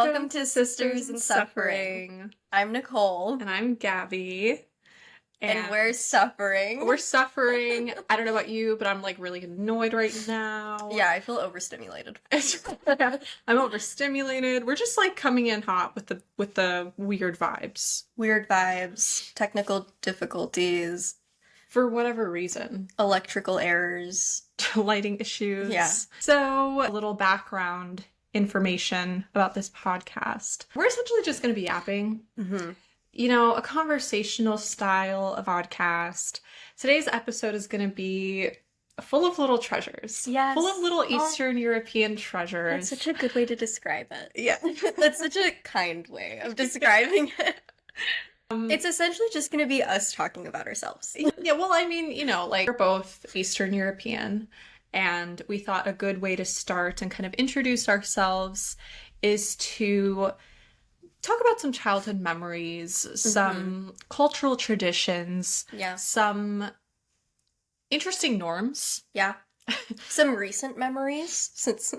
Welcome to Sisters in Suffering. I'm Nicole. And I'm Gabby. And we're suffering. We're suffering. I don't know about you, but I'm like really annoyed right now. Yeah, I feel overstimulated. I'm overstimulated. We're just like coming in hot with the weird vibes. Weird vibes, technical difficulties. For whatever reason. Electrical errors. Lighting issues. Yeah. So, a little background information about this podcast. We're essentially just going to be yapping. Mm-hmm. You know, a conversational style of podcast. Today's episode is going to be full of little treasures. Yes. Full of little Eastern European treasures. That's such a good way to describe it. Yeah. That's such a kind way of describing it. It's essentially just going to be us talking about ourselves. Yeah, well, I mean, you know, like, we're both Eastern European, and we thought a good way to start and kind of introduce ourselves is to talk about some childhood memories, some cultural traditions, some interesting norms. Yeah. Some recent memories, since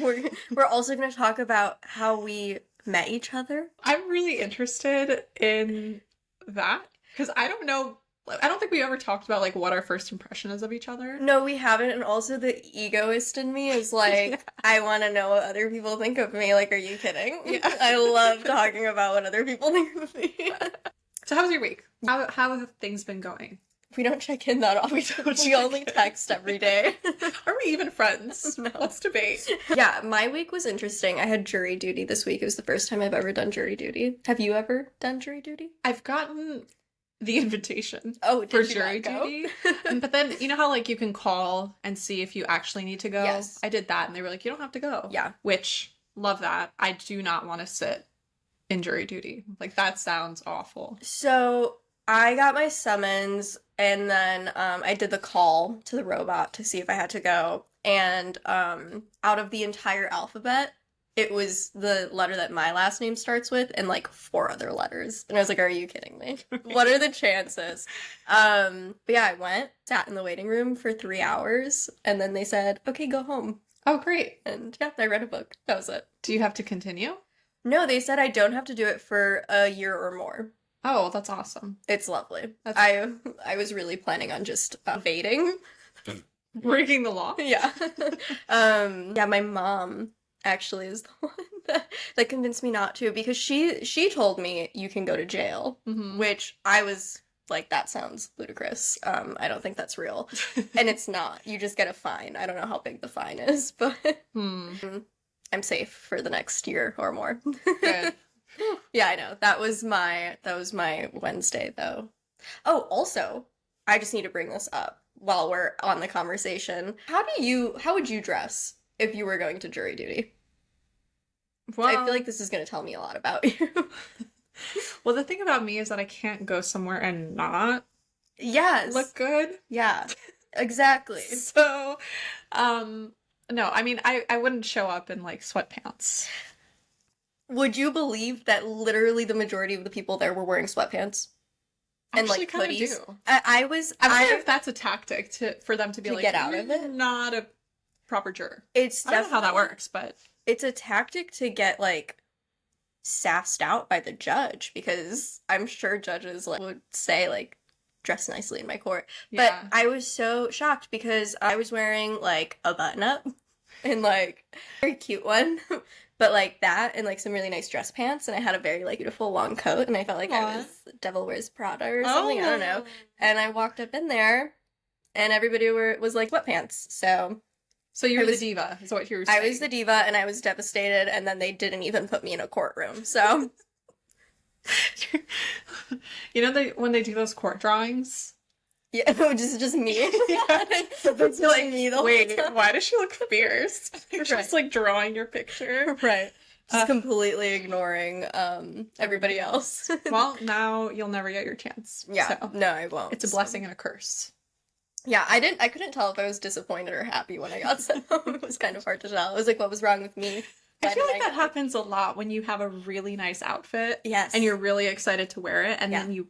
we're also going to talk about how we met each other. I'm really interested in that because I don't think we ever talked about like what our first impression is of each other. No, we haven't. And also the egoist in me is like, yeah. I want to know what other people think of me. Like, are you kidding? Yeah. I love talking about what other people think of me. So how was your week? How have things been going? We don't check in that often. We only text every day. Are we even friends? No. Let's debate. Yeah, my week was interesting. I had jury duty this week. It was the first time I've ever done jury duty. Have you ever done jury duty? I've gotten the invitation for jury duty. But then, you know how like you can call and see if you actually need to go? Yes. I did that and they were like, you don't have to go. Yeah. Which, love that. I do not want to sit in jury duty. Like, that sounds awful. So I got my summons and then I did the call to the robot to see if I had to go. And out of the entire alphabet, it was the letter that my last name starts with and like 4 other letters. And I was like, are you kidding me? What are the chances? But yeah, I went, sat in the waiting room for 3 hours, and then they said, okay, go home. Oh, great. And yeah, I read a book. That was it. Do you have to continue? No, they said I don't have to do it for a year or more. Oh, that's awesome. It's lovely. I was really planning on just evading. Breaking the law? Yeah. Yeah, my mom actually is the one that convinced me not to, because she told me you can go to jail, which I was like, that sounds ludicrous. I don't think that's real. And it's not. You just get a fine. I don't know how big the fine is, but I'm safe for the next year or more. Good. Yeah, I know. That was my Wednesday, though. Oh, also, I just need to bring this up while we're on the conversation. How would you dress if you were going to jury duty? Well, I feel like this is going to tell me a lot about you. Well, the thing about me is that I can't go somewhere and not look good. Yeah, exactly. So, no, I mean, I wouldn't show up in like sweatpants. Would you believe that literally the majority of the people there were wearing sweatpants? And like hoodies? I wonder if that's a tactic for them to be like, get out of it? Not a proper juror. I don't know how that works, but it's a tactic to get like sassed out by the judge, because I'm sure judges like would say like, dress nicely in my court. Yeah. But I was so shocked because I was wearing like a button up and like a very cute one. But, like, that and, like, some really nice dress pants. And I had a very, like, beautiful long coat. And I felt like I was Devil Wears Prada or something. I don't know. And I walked up in there. And everybody was, like, sweatpants. So you were the diva, is what you were saying. I was the diva, and I was devastated. And then they didn't even put me in a courtroom. So. You know, when they do those court drawings? Yeah, just me. Yeah. It's like me the whole time. Why does she look fierce? You're just like drawing your picture. Right. Just completely ignoring everybody else. Well, now you'll never get your chance. Yeah. So. No, I won't. It's a blessing and a curse. Yeah, I couldn't tell if I was disappointed or happy when I got sent home. It was kind of hard to tell. It was like, what was wrong with me? I feel like that happens a lot when you have a really nice outfit. Yes. And you're really excited to wear it, and then you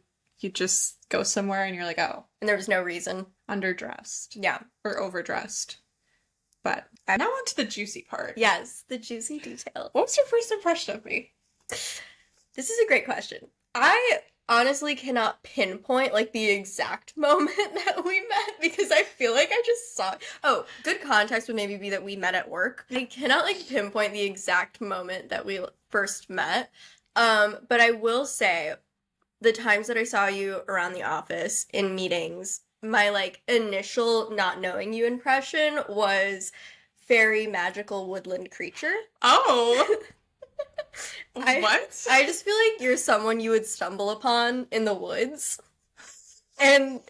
just go somewhere and you're like, oh. And there was no reason. Underdressed. Yeah. Or overdressed. But now on to the juicy part. Yes, the juicy detail. What was your first impression of me? This is a great question. I honestly cannot pinpoint like the exact moment that we met because I feel like I just saw. Oh, good context would maybe be that we met at work. I cannot like pinpoint the exact moment that we first met. But I will say the times that I saw you around the office in meetings, my like initial not knowing you impression was fairy magical woodland creature. Oh. I just feel like you're someone you would stumble upon in the woods, and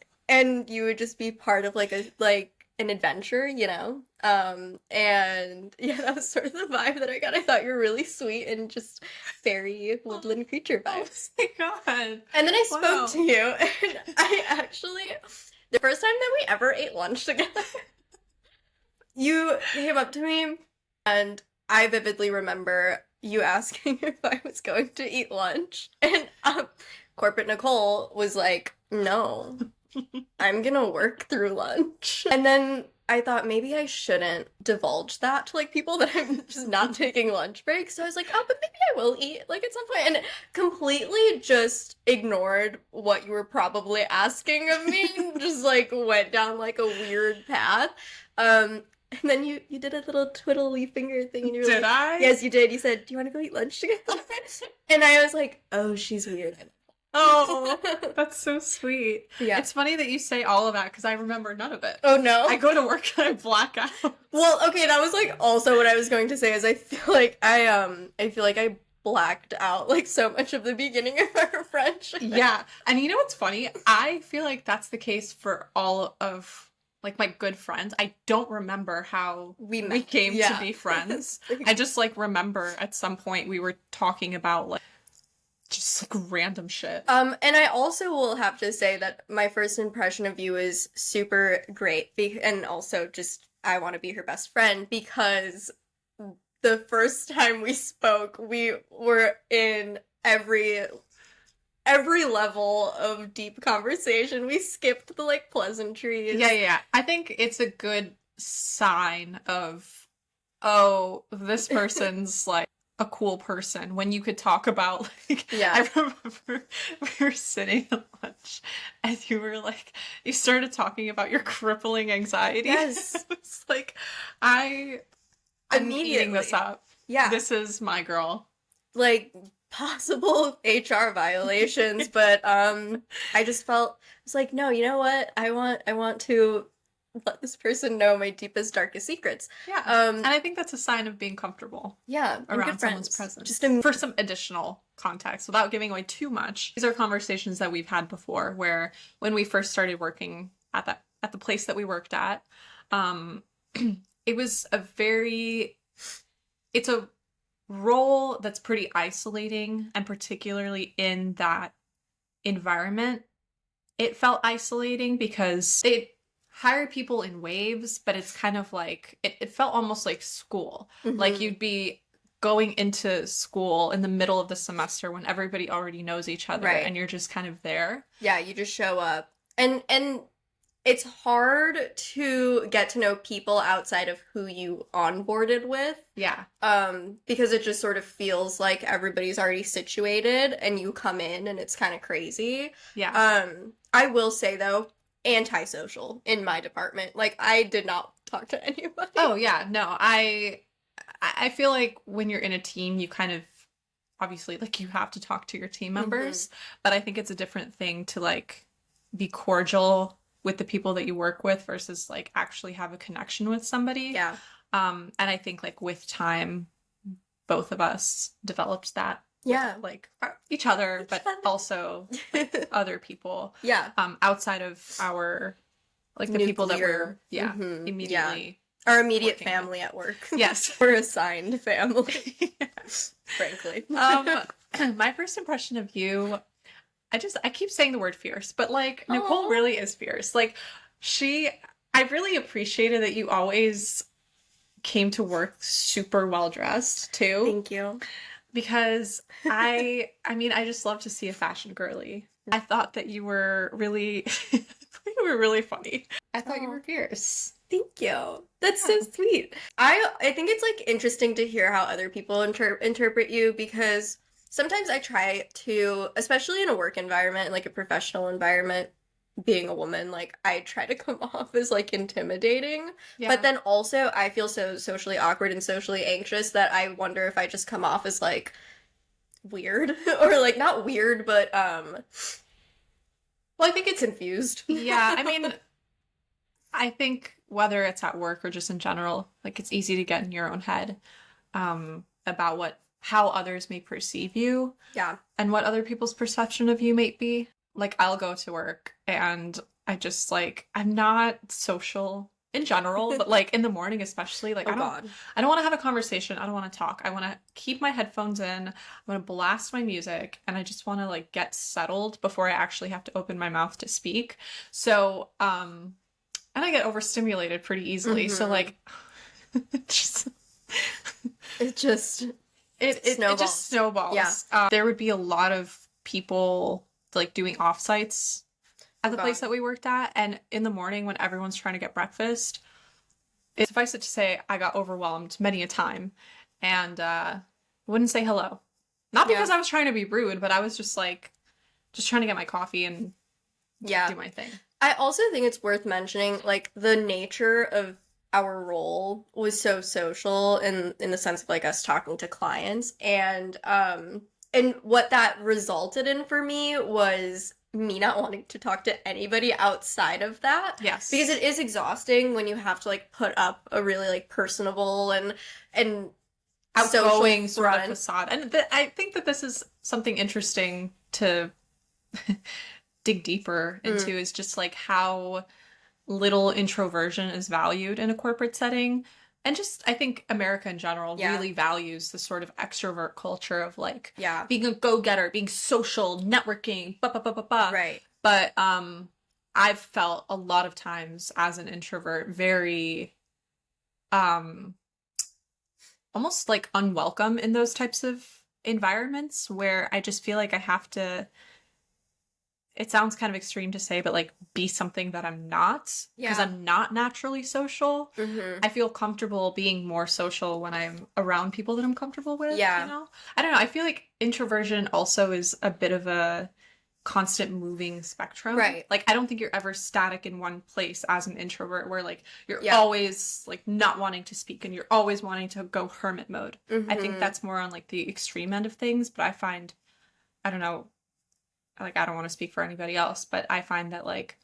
you would just be part of like an adventure, you know. And yeah, that was sort of the vibe that I got. I thought you were really sweet and just fairy woodland creature vibes. Oh my god! And then I spoke to you, and I actually the first time that we ever ate lunch together, you came up to me, and I vividly remember you asking if I was going to eat lunch. And corporate Nicole was like, no, I'm gonna work through lunch. And then I thought maybe I shouldn't divulge that to like people that I'm just not taking lunch breaks. So I was like, oh, but maybe I will eat like at some point. And completely just ignored what you were probably asking of me. Just like went down like a weird path. And then you did a little twiddly finger thing, and you were Did like, I? yes, you did. You said, do you want to go eat lunch together? And I was like, oh, she's weird. Oh, that's so sweet. Yeah. It's funny that you say all of that because I remember none of it. Oh, no? I go to work and I black out. Well, okay, that was like also what I was going to say is I feel like I blacked out like so much of the beginning of our friendship. Yeah. And you know what's funny? I feel like that's the case for all of like my good friends. I don't remember how we came to be friends. I just like remember at some point we were talking about like just like random shit. And I also will have to say that my first impression of you is super great, and also just I want to be her best friend because the first time we spoke, we were in every level of deep conversation. We skipped the like pleasantries. Yeah. I think it's a good sign of, oh, this person's like a cool person when you could talk about like I remember we were sitting at lunch and you were like you started talking about your crippling anxiety. Yes. It's like I'm eating this up. Yeah. This is my girl. Like possible HR violations, but I just felt it's like, no, you know what? I want to let this person know my deepest, darkest secrets. Yeah. And I think that's a sign of being comfortable. Yeah. Around someone's presence. Just for some additional context, without giving away too much, these are conversations that we've had before where when we first started working at the place that we worked at, it was it's a role that's pretty isolating, and particularly in that environment, it felt isolating because they hire people in waves, but it's kind of like it felt almost like school. Mm-hmm. Like you'd be going into school in the middle of the semester when everybody already knows each other, right, and you're just kind of there. Yeah, you just show up. And it's hard to get to know people outside of who you onboarded with. Yeah. Because it just sort of feels like everybody's already situated and you come in and it's kind of crazy. Yeah. I will say though, antisocial in my department. Like I did not talk to anybody. Oh yeah, no. I feel like when you're in a team, you kind of obviously like you have to talk to your team members, mm-hmm, but I think it's a different thing to like be cordial with the people that you work with versus like actually have a connection with somebody. Yeah. And I think like with time, both of us developed that. Yeah. With, like each other, but also like, other people. Yeah. Outside of our, like the people that we're, mm-hmm, immediately. Yeah. Our immediate family at work. Yes. We're assigned family. Yes. Frankly. My first impression of you, I keep saying the word fierce, but like Nicole really is fierce. Like I really appreciated that you always came to work super well dressed too. Thank you. Because I mean, I just love to see a fashion girly. I thought that you were really, you were really funny. I thought you were fierce. Thank you. That's so sweet. I think it's like interesting to hear how other people interpret you because sometimes I try to, especially in a work environment, like a professional environment, being a woman, like I try to come off as like intimidating, but Yeah. then also I feel so socially awkward and socially anxious that I wonder if I just come off as like weird or like not weird, but Well, I think it's, confused. yeah, I mean, I think whether it's at work or just in general, like it's easy to get in your own head about how others may perceive you Yeah. and what other people's perception of you might be. Like I'll go to work and I just like I'm not social in general, but like in the morning especially, like Oh God. I don't want to have a conversation. I don't want to talk. I want to keep my headphones in. I want to blast my music and I just want to like get settled before I actually have to open my mouth to speak. So, and I get overstimulated pretty easily. So Hmm. like it just It just it just snowballs. Yeah. snowballs. There would be a lot of people like doing offsites at Oh the place God. that we worked at, and in the morning when everyone's trying to get breakfast, it suffice it to say I got overwhelmed many a time, and wouldn't say hello. Not Yeah. because I was trying to be rude, but I was just like just trying to get my coffee and Yeah. do my thing. I also think it's worth mentioning, like, the nature of our role was so social in the sense of like us talking to clients and what that resulted in for me was me not wanting to talk to anybody outside of that because Yes. it is exhausting when you have to like put up a really like personable and social Outgoing sort of front. facade. And I think that this is something interesting to dig deeper Mm, into is just like how little introversion is valued in a corporate setting. And just, I think America in general yeah. really values the sort of extrovert culture of like Yeah. being a go-getter, being social, networking, ba ba ba ba ba. Right. But I've felt a lot of times as an introvert very um almost like unwelcome in those types of environments where I just feel like I have to, it sounds kind of extreme to say, but like be something that I'm not because Yeah. I'm not naturally social. Hmm. I feel comfortable being more social when I'm around people that I'm comfortable with, you Yeah. know? I don't know. I feel like introversion also is a bit of a constant moving spectrum. Right. Like I don't think you're ever static in one place as an introvert where like you're Yeah. always like not wanting to speak and you're always wanting to go hermit mode. I think Hmm. that's more on like the extreme end of things, but I find I don't know, like I don't want to speak for anybody else, but I find that like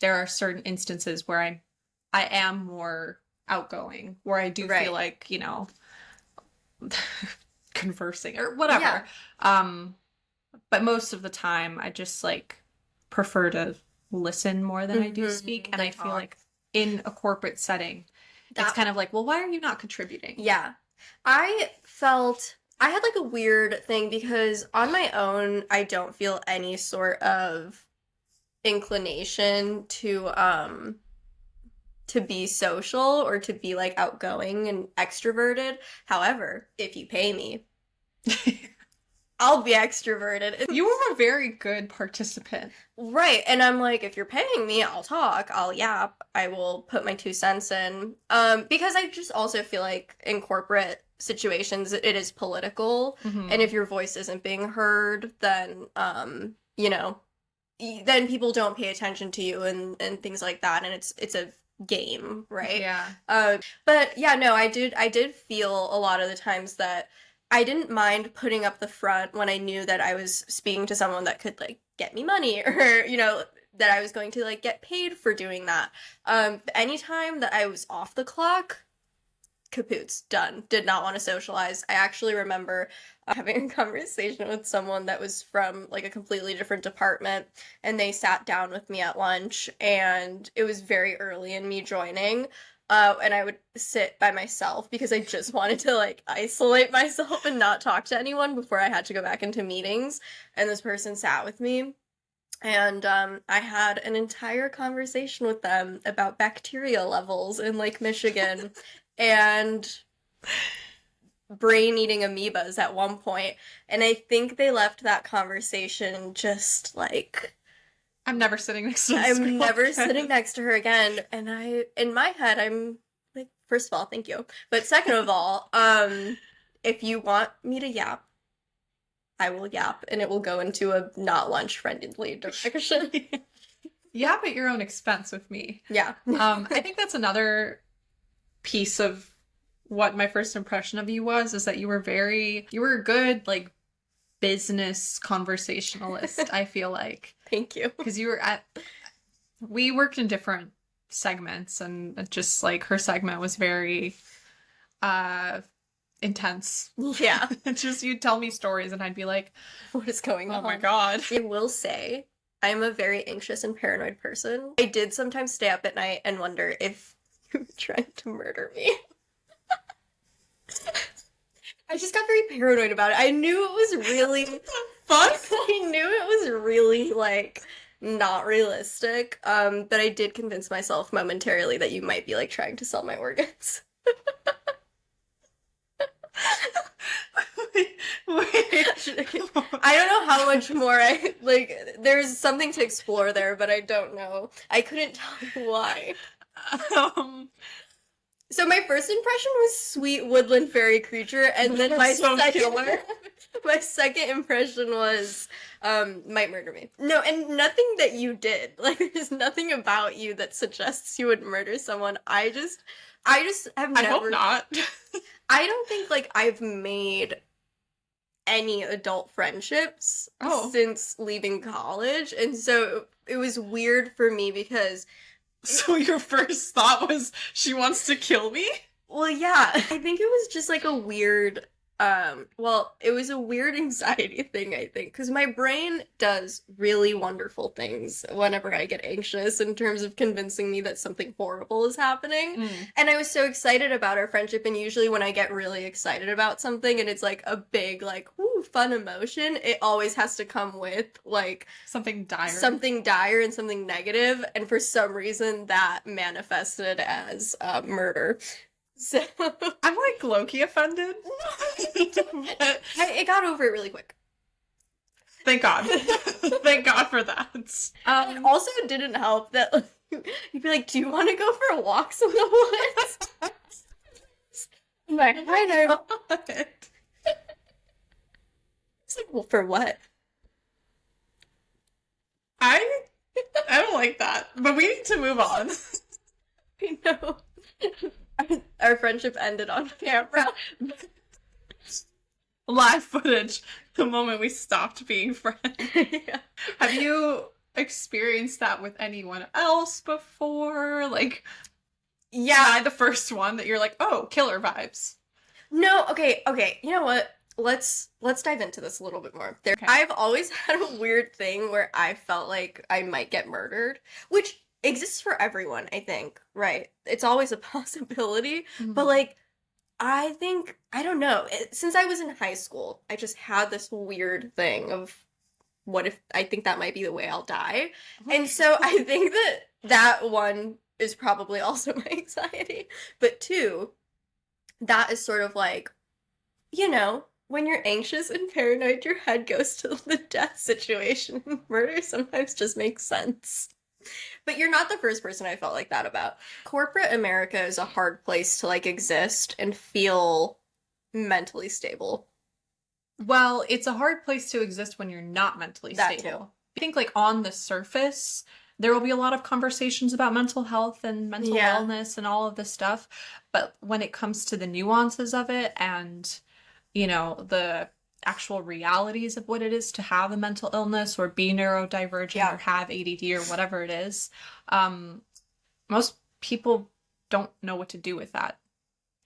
there are certain instances where I am more outgoing, where I do feel Right. like, you know, conversing or Yeah. whatever. Um but most of the time I just like prefer to listen more than I do speak, and Then I feel talk. like in a corporate setting it's That kind of like, well, why are you not contributing? Yeah. I felt I had like a weird thing because on my own I don't feel any sort of inclination to be social or to be like outgoing and extroverted. However, if you pay me, I'll be extroverted. You were a very good participant. Right. And I'm like, if you're paying me, I'll talk, I'll yap, I will put my 2 cents in. Because I just also feel like in corporate situations it is political, and Hmm. if your voice isn't being heard, then you know, then people don't pay attention to you and things like that, and it's a game, right? Yeah. But yeah, no, I did feel a lot of the times that I didn't mind putting up the front when I knew that I was speaking to someone that could like get me money or that I was going to like get paid for doing that. Anytime that I was off the clock, kapoots, done. Did not want to socialize. I actually remember having a conversation with someone that was from like a completely different department, and they sat down with me at lunch, and it was very early in me joining. And I would sit by myself because I just wanted to like isolate myself and not talk to anyone before I had to go back into meetings. And this person sat with me, and I had an entire conversation with them about bacteria levels in Lake Michigan and brain eating amoebas at one point. And I think they left that conversation just like I'm never sitting next to this I'm girl never again. sitting next to her again. And in my head, I'm like, first of all, thank you. But second of all, if you want me to yap, I will yap, and it will go into a not lunch friendly direction. Yap at your own expense with me. Yeah. I think that's another piece of what my first impression of you was, is that you were a good, like, business conversationalist, I feel like. Thank you. Because we worked in different segments, and just, like, her segment was very intense. Yeah. Just, you'd tell me stories and I'd be like, What is going on? oh my God. I will say, I'm a very anxious and paranoid person. I did sometimes stay up at night and wonder if you were trying to murder me. I just got very paranoid about it. I knew it was really Fuck? I knew it was really, like, not realistic. But I did convince myself momentarily that you might be, like, trying to sell my organs. Wait. I don't know how much more there's something to explore there, but I don't know. I couldn't tell you why. So my first impression was sweet woodland fairy creature, and then my So killer. my second impression was might murder me. No, and nothing that you did. Like, there's nothing about you that suggests you would murder someone. I just have I never. hope not. I don't think, like, I've made any adult friendships since leaving college, and so it was weird for me because. So your first thought was, she wants to kill me? Well, yeah, I think it was just like a weird, it was a weird anxiety thing, I think, because my brain does really wonderful things whenever I get anxious in terms of convincing me that something horrible is happening. And I was so excited about our friendship, and usually when I get really excited about something and it's like a big, like, woo, fun emotion, it always has to come with, like, Something dire. something dire and something negative, and for some reason that manifested as murder. So I'm, like, low-key offended. But it got over it really quick. thank God. Thank God for that. It also didn't help that, like, you'd be like, do you want to go for walks in the woods? Like, I know. It's like, well, for what? I don't like that, but we need to move on. I know. Our friendship ended on camera. Live footage, the moment we stopped being friends. Yeah. Have you experienced that with anyone else before? Like, Yeah. am I the first one that you're like, oh, killer vibes? No, okay. You know what? Let's dive into this a little bit more. Okay. I've always had a weird thing where I felt like I might get murdered, which exists for everyone, I think, right? It's always a possibility, but, like, I think, I don't know, since I was in high school, I just had this weird thing of, what if I think that might be the way I'll die? And so I think that one is probably also my anxiety, but two, that is sort of like, you know, when you're anxious and paranoid, your head goes to the death situation. Murder sometimes just makes sense. But you're not the first person I felt like that about. Corporate America is a hard place to, like, exist and feel mentally stable. Well, it's a hard place to exist when you're not mentally That stable. too. I think, like, on the surface, there will be a lot of conversations about mental health and mental wellness and all of this stuff. But when it comes to the nuances of it and, you know, the actual realities of what it is to have a mental illness or be neurodivergent or have ADD or whatever it is, most people don't know what to do with that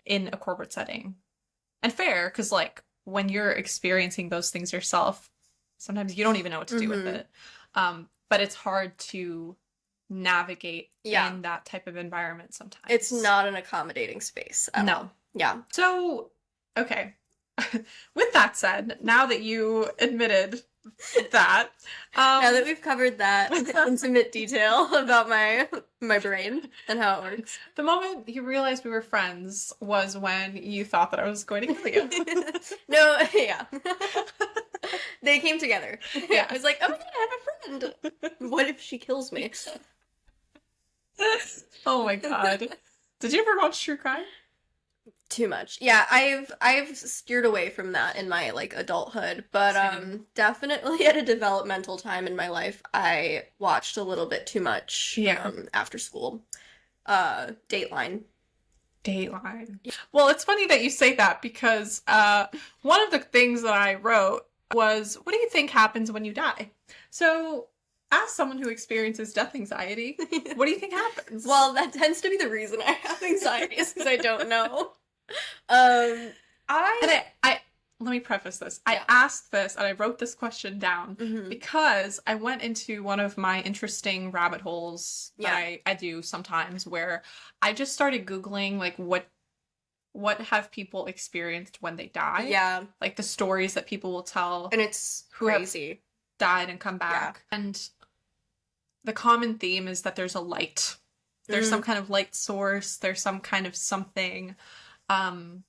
in a corporate setting. And fair, because, like, when you're experiencing those things yourself, sometimes you don't even know what to do with it. But it's hard to navigate in that type of environment sometimes. It's not an accommodating space at all. Yeah. So, okay. With that said, now that you admitted that, now that we've covered that intimate detail about my brain and how it works, the moment you realized we were friends was when you thought that I was going to kill you. No, yeah. They came together. Yeah. I was like, oh my god, I have a friend. friend. What if she kills me? Oh my God. Did you ever watch true crime? Too much. Yeah, I've steered away from that in my like adulthood, but Same. definitely at a developmental time in my life, I watched a little bit too much Yeah. after school. Dateline. Dateline. Well, it's funny that you say that because one of the things that I wrote was, what do you think happens when you die? So, as someone who experiences death anxiety, what do you think happens? Well, that tends to be the reason I have anxiety is because I don't know. Um, and I I let me preface this. I Yeah. asked this and I wrote this question down Mhm. because I went into one of my interesting rabbit holes that Yeah. I do sometimes where I just started Googling like what have people experienced when they die? Yeah, Like the stories that people will tell and it's who have crazy. died and come back. And the common theme is that there's a light. There's some kind of light source, there's some kind of something. And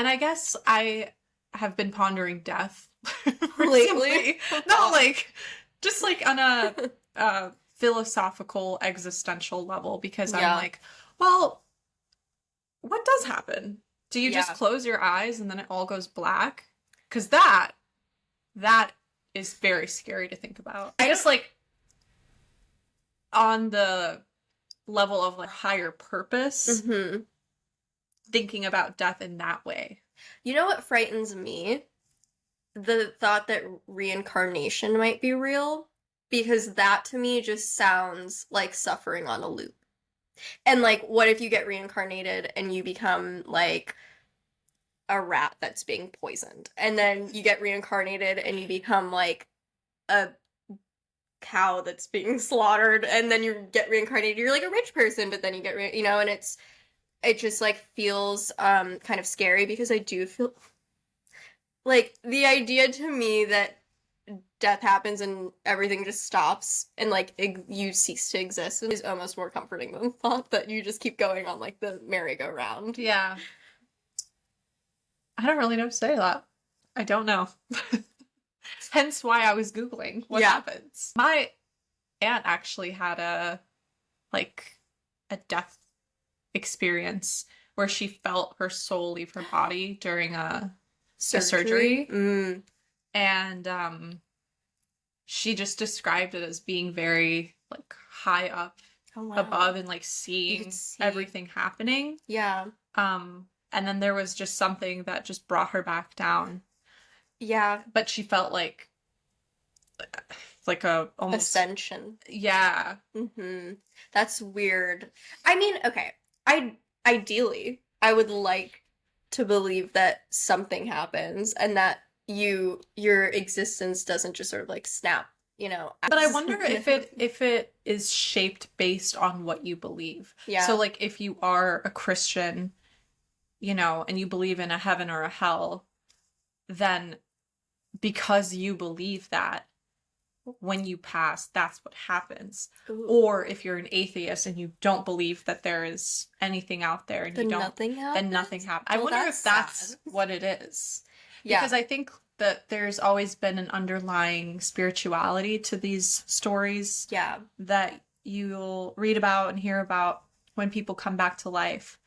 I guess I have been pondering death Lately? recently. Not like just like on a philosophical existential level because I'm Yeah. like, well, what does happen? Do you just Yeah. close your eyes and then it all goes black? Because that is very scary to think about. I just like on the level of like higher purpose, hmm thinking about death in that way. You know what frightens me? The thought that reincarnation might be real, because that to me just sounds like suffering on a loop. And like, what if you get reincarnated and you become like a rat that's being poisoned? And then you get reincarnated and you become like a cow that's being slaughtered, and then you get reincarnated, you're like a rich person, but then you get and it just like feels kind of scary because I do feel like the idea to me that death happens and everything just stops and like you cease to exist is almost more comforting than the thought that you just keep going on like the merry-go-round. Yeah. I don't really know what to say to that. I don't know. Hence why I was Googling what Yeah. happens. My aunt actually had a death experience where she felt her soul leave her body during a surgery. Mm. And she just described it as being very like high up Oh, wow. above and like You seeing could see. everything happening. Yeah. And then there was just something that just brought her back down. Yeah. But she felt like a almost Ascension. yeah. That's weird. I mean, okay. Ideally, I would like to believe that something happens and that your existence doesn't just sort of like snap, But I wonder if it is shaped based on what you believe. Yeah. So like if you are a Christian, and you believe in a heaven or a hell, then because you believe that, when you pass, that's what happens. Ooh. Or if you're an atheist and you don't believe that there is anything out there and Then you don't, nothing happens? then nothing happens. I Well, wonder that's if that's sad. what it is. Yeah. Because I think that there's always been an underlying spirituality to these stories Yeah. that you'll read about and hear about when people come back to life.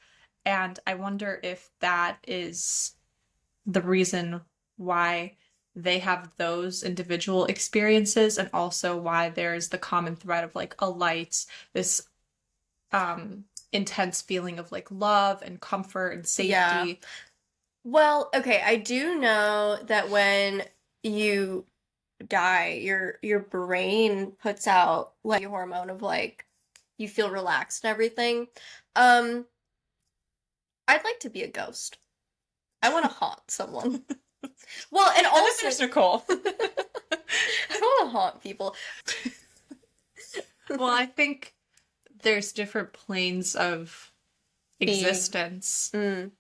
And I wonder if that is the reason why they have those individual experiences and also why there's the common thread of like a light, this intense feeling of like love and comfort and safety. Yeah. Well, okay, I do know that when you die, your brain puts out like a hormone of like you feel relaxed and everything. I'd like to be a ghost. I want to haunt someone. Well, and also There's Nicole. I want to haunt people. Well, I think there's different planes of existence.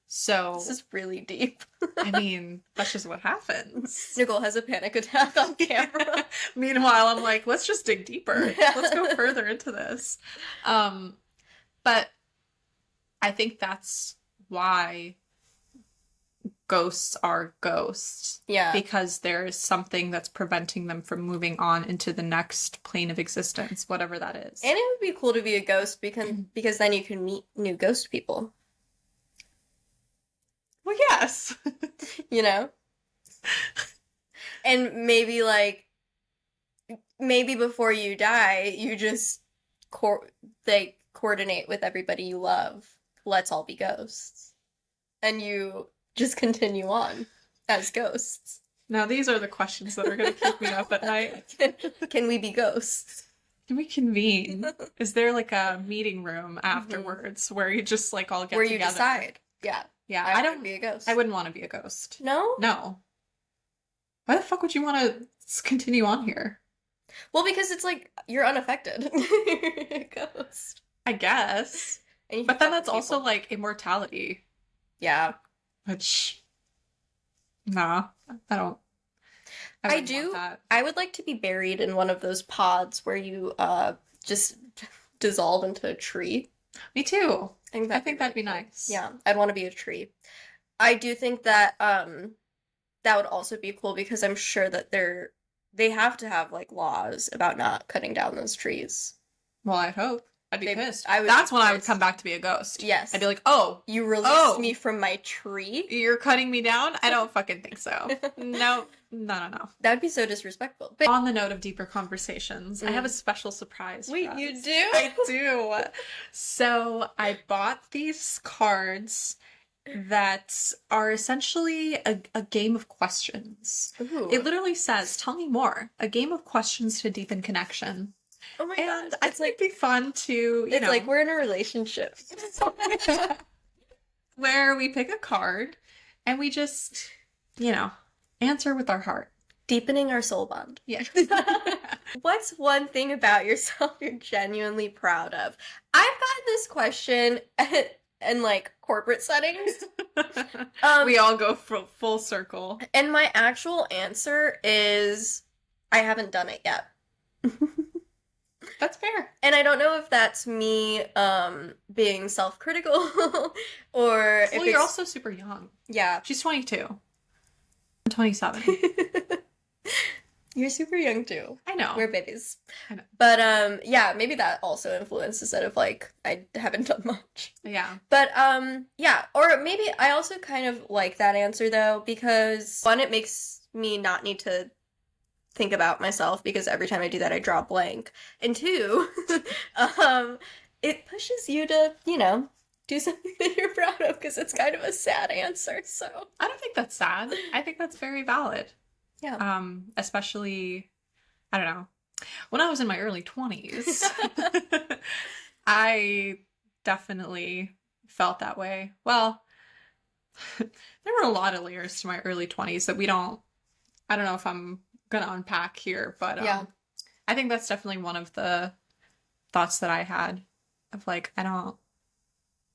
So This is really deep. I mean, that's just what happens. Nicole has a panic attack on camera. Meanwhile, I'm like, let's just dig deeper. Let's go further into this. But I think that's why ghosts are ghosts. Yeah. Because there's something that's preventing them from moving on into the next plane of existence, whatever that is. And it would be cool to be a ghost because then you can meet new ghost people, Well, yes. you know? And maybe like maybe before you die, you just they coordinate with everybody you love. Let's all be ghosts. And you just continue on as ghosts. Now, these are the questions that are going to keep me up at night. Can we be ghosts? Can we convene? Is there like a meeting room afterwards where you just like all get Where together? you decide. Yeah. Yeah, I I don't don't. be a ghost. I wouldn't want to be a ghost. No? No. Why the fuck would you want to continue on here? Well, because it's like you're unaffected. You're a ghost. I guess. And you But then fuck that's also people. like immortality, Yeah. which, nah, I don't. I I wouldn't do. want that. I would like to be buried in one of those pods where you just dissolve into a tree. Me too. I That'd think really that'd be cool. nice. Yeah, I'd want to be a tree. I do think that that would also be cool because I'm sure that they have to have like laws about not cutting down those trees. Well, I'd hope. I'd be They- pissed. I would That's be when I would pissed. come back to be a ghost. Yes. I'd be like, oh, You released Oh. me from my tree? you're cutting me down? I don't fucking think so. No. That would be so disrespectful. But On the note of deeper conversations, I have a special surprise. for wait, us. you do? I do. So I bought these cards that are essentially a game of questions. Ooh. It literally says, tell me more. A game of questions to deepen connection. Oh my And god. I think it'd be fun to, you It's know, like we're in a relationship. where we pick a card and we just, answer with our heart. Deepening our soul bond. Yeah. What's one thing about yourself you're genuinely proud of? I've gotten this question in like corporate settings. We all go full circle. And my actual answer is I haven't done it yet. That's fair. And I don't know if that's me being self-critical or if Well, it's you're also super young. yeah. She's 22. I'm 27. You're super young too. I know. We're babies. I know. But yeah, maybe that also influences it of like I haven't done much. Yeah. But yeah, or maybe I also kind of like that answer though because one, it makes me not need to think about myself because every time I do that I draw a blank. And two, it pushes you to, do something that you're proud of because it's kind of a sad answer. So, I don't think that's sad. I think that's very valid. yeah. Especially, I don't know. When I was in my early 20s, I definitely felt that way. Well, there were a lot of layers to my early 20s that I don't know if I'm gonna unpack here, but Yeah. I think that's definitely one of the thoughts that I had of like, I don't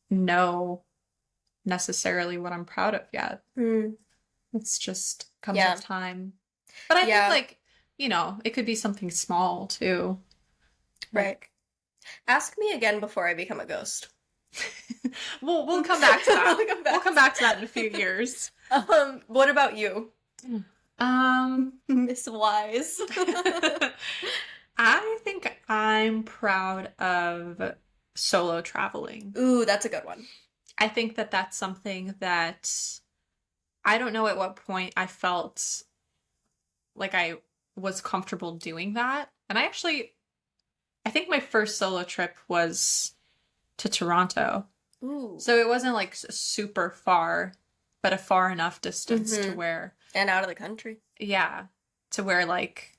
know necessarily what I'm proud of yet. Mm. It's just comes Yeah. with time. But I Yeah. think like, it could be something small too. Right. Ask me again before I become a ghost. We'll come back to that. We'll come back We'll come back to that in a few years. What about you? Miss Wise. I think I'm proud of solo traveling. Ooh, that's a good one. I think that that's something that I don't know at what point I felt like I was comfortable doing that. And I think my first solo trip was to Toronto. Ooh. So it wasn't like super far, but a far enough distance to Mhm. where, And out of the country. yeah, to where like,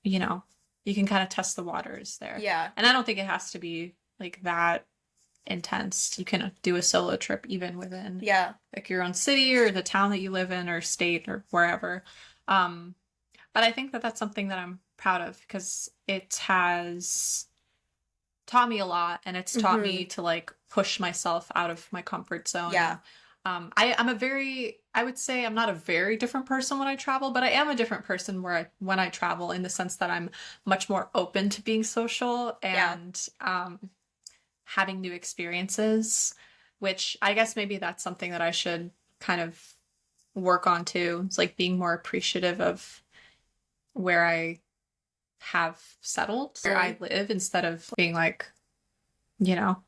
you can kind of test the waters there. Yeah. And I don't think it has to be like that intense. You can do a solo trip even within Yeah. like your own city or the town that you live in or state or wherever. But I think that that's something that I'm proud of because it has taught me a lot and it's taught me to like push myself out of my comfort zone. Yeah. I would say I'm not a very different person when I travel, but I am a different person when I travel in the sense that I'm much more open to being social and having new experiences, which I guess maybe that's something that I should kind of work on too. It's like being more appreciative of where I have settled, where I live, instead of being like, you know,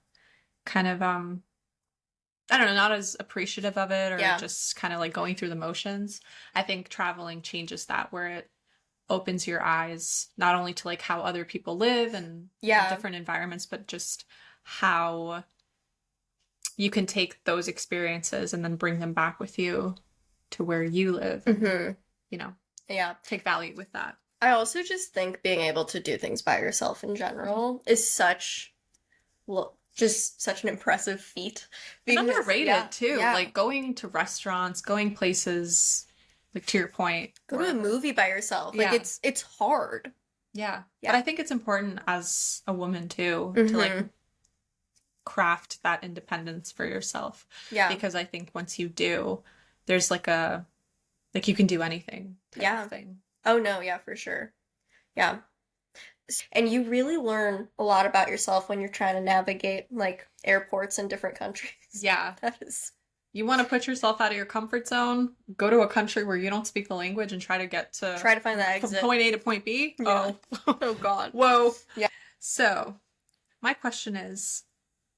kind of I don't know, not as appreciative of it, or Yeah. just kind of like going through the motions. I think traveling changes that, where it opens your eyes not only to like how other people live and Yeah. different environments, but just how you can take those experiences and then bring them back with you to where you live. Mm-hmm. You know, Yeah. take value with that. I also just think being able to do things by yourself in general is just such an impressive feat. And Because, underrated yeah, too. yeah. Like going to restaurants, going places, like to your point. Go to a movie by yourself. Like Yeah. it's hard. Yeah. Yeah. But I think it's important as a woman too to like Mhm. craft that independence for yourself. Yeah. Because I think once you do, there's like you can do anything type Yeah. of thing. Oh no, yeah, for sure. Yeah. And you really learn a lot about yourself when you're trying to navigate like airports in different countries. Yeah. That is. You want to put yourself out of your comfort zone, go to a country where you don't speak the language and try to Find that from exit. point A to point B. Yeah. Oh. Oh God. Whoa. Yeah. So, my question is,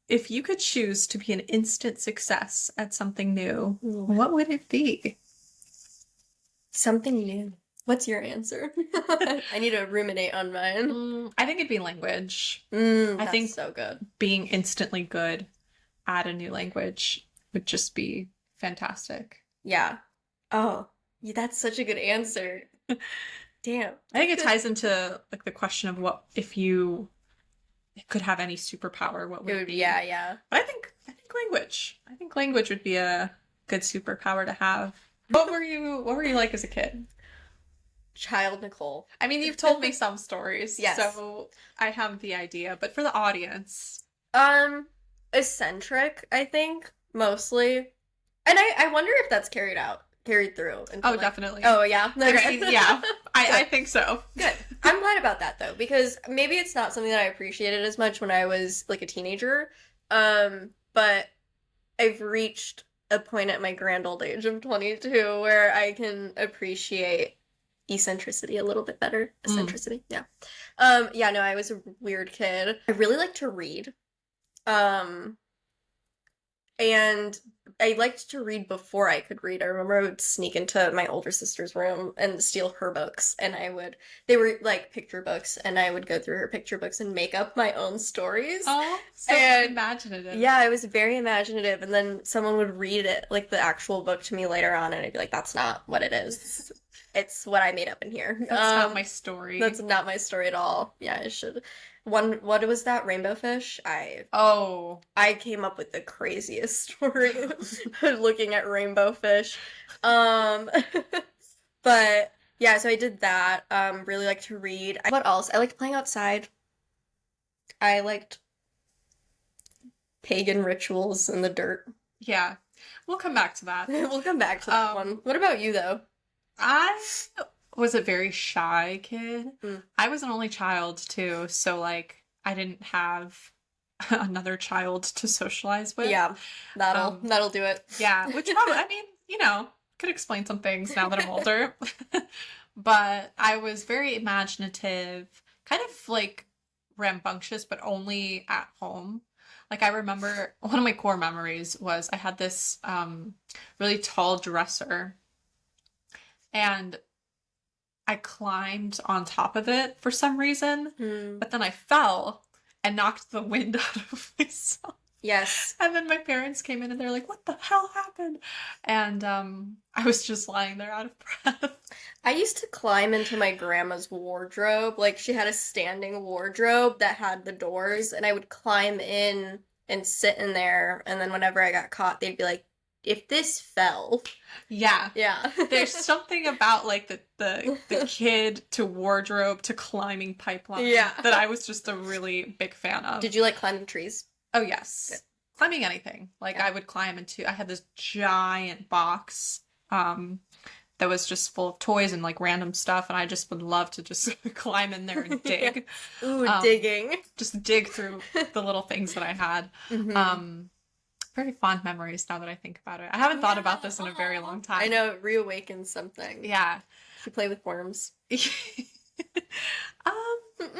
if you could choose to be an instant success at something new, what would it be? Something new. What's your answer? I need to ruminate on mine. I think it'd be language. I I think so good. being instantly good at a new language would just be fantastic. Yeah. Oh, yeah, that's such a good answer. Damn. I think it ties into like the question of what if you could have any superpower, what would it be? Yeah, yeah. But I think language. I think language would be a good superpower to have. What were you like as a kid? Child Nicole. I mean, you've told me some stories, Yes. so I have the idea, but for the audience. Eccentric, I think, mostly. And I wonder if that's carried through. Oh, definitely. Oh, yeah. Okay. Yeah, I think so. Good. I'm glad about that though, because maybe it's not something that I appreciated as much when I was like a teenager. But I've reached a point at my grand old age of 22 where I can appreciate eccentricity a little bit better. Eccentricity, yeah. Yeah, no, I was a weird kid. I really liked to read. And I liked to read before I could read. I remember I would sneak into my older sister's room and steal her books, and they were like picture books, and I would go through her picture books and make up my own stories. Oh, so And- imaginative. Yeah, I was very imaginative, and then someone would read it, like the actual book to me later on, and I'd be like, that's not what it is. It's what I made up in here. That's not my story. That's not my story at all. Yeah, I should. What was that? Rainbow fish? Oh. I came up with the craziest story looking at rainbow fish. But yeah, so I did that. Really liked to read. What else? I liked playing outside. I liked pagan rituals in the dirt. Yeah. We'll come back to that. We'll come back to that one. What about you though? I was a very shy kid. Mm. I was an only child too, so like I didn't have another child to socialize with. Yeah, that'll do it. Yeah, which probably, I mean, could explain some things now that I'm older. But I was very imaginative, kind of like rambunctious, but only at home. Like I remember one of my core memories was I had this really tall dresser, and I climbed on top of it for some reason, but then I fell and knocked the wind out of myself. Yes. And then my parents came in and they're like, what the hell happened? And I was just lying there out of breath. I used to climb into my grandma's wardrobe. Like, she had a standing wardrobe that had the doors, and I would climb in and sit in there, and then whenever I got caught, they'd be like, if this fell. Yeah. Yeah. There's something about like the kid to wardrobe to climbing pipeline that I was just a really big fan of. Did you like climbing trees? Oh, yes. Good. Climbing anything. Like I would climb into, I had this giant box that was just full of toys and like random stuff, and I just would love to just climb in there and dig. Ooh, digging. Just dig through the little things that I had. Mm-hmm. Very fond memories now that I think about it. I haven't thought about this in a very long time. I know, it reawakens something. Yeah. You play with worms.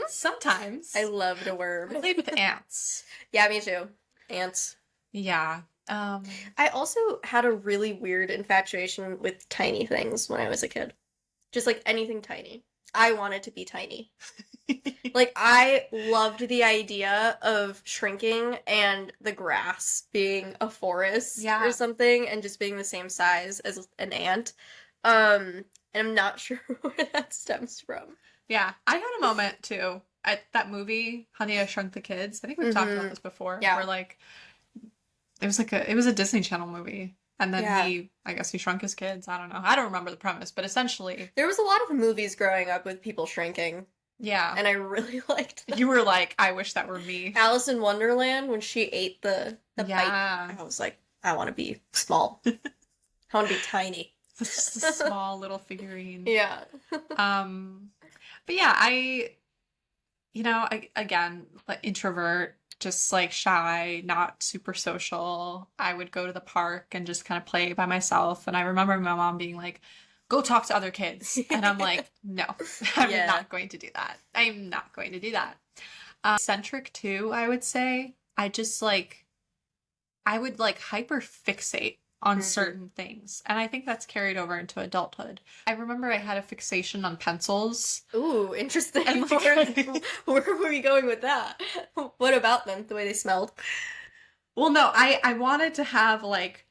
Sometimes. I loved a worm. I played with ants. Yeah, me too. Ants. Yeah. I also had a really weird infatuation with tiny things when I was a kid. Just like anything tiny. I wanted to be tiny. Like, I loved the idea of shrinking and the grass being a forest or something and just being the same size as an ant. And I'm not sure where that stems from. Yeah, I had a moment too at that movie, Honey, I Shrunk the Kids. I think we've talked about this before. Yeah. Where like it was a Disney Channel movie. And then I guess he shrunk his kids. I don't know. I don't remember the premise, but essentially there was a lot of movies growing up with people shrinking. Yeah. And I really liked them. You were like, I wish that were me. Alice in Wonderland, when she ate the bite, I was like, I want to be small. I want to be tiny. Just a small little figurine. Yeah. But yeah, again, like introvert, just like shy, not super social. I would go to the park and just kind of play by myself. And I remember my mom being like, go talk to other kids. And I'm like, no, I'm not going to do that. I'm not going to do that. Eccentric too, I would say. I would like hyper fixate on certain things. And I think that's carried over into adulthood. I remember I had a fixation on pencils. Ooh, interesting. And where were we going with that? What about them? The way they smelled? Well, no, I wanted to have like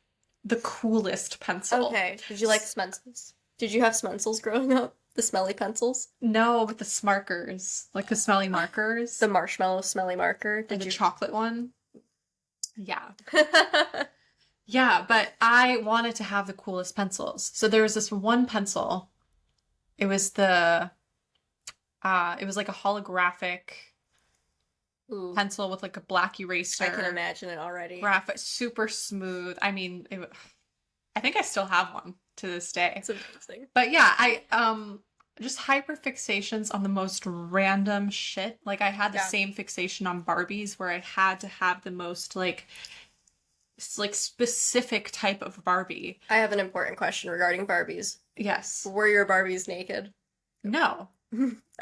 the coolest pencil. Okay. Did you like Spencils? Did you have Spencils growing up? The smelly pencils? No, but the Smarkers. Like the smelly markers. The marshmallow smelly marker. Did the chocolate one? Yeah. Yeah, but I wanted to have the coolest pencils. So there was this one pencil. It was like a holographic pencil with like a black eraser. I can imagine it already. Graphic, super smooth. I mean, I think I still have one to this day. It's amazing. But yeah, I just hyper fixations on the most random shit. Like I had the same fixation on Barbies where I had to have the most like specific type of Barbie. I have an important question regarding Barbies. Yes. Were your Barbies naked? No.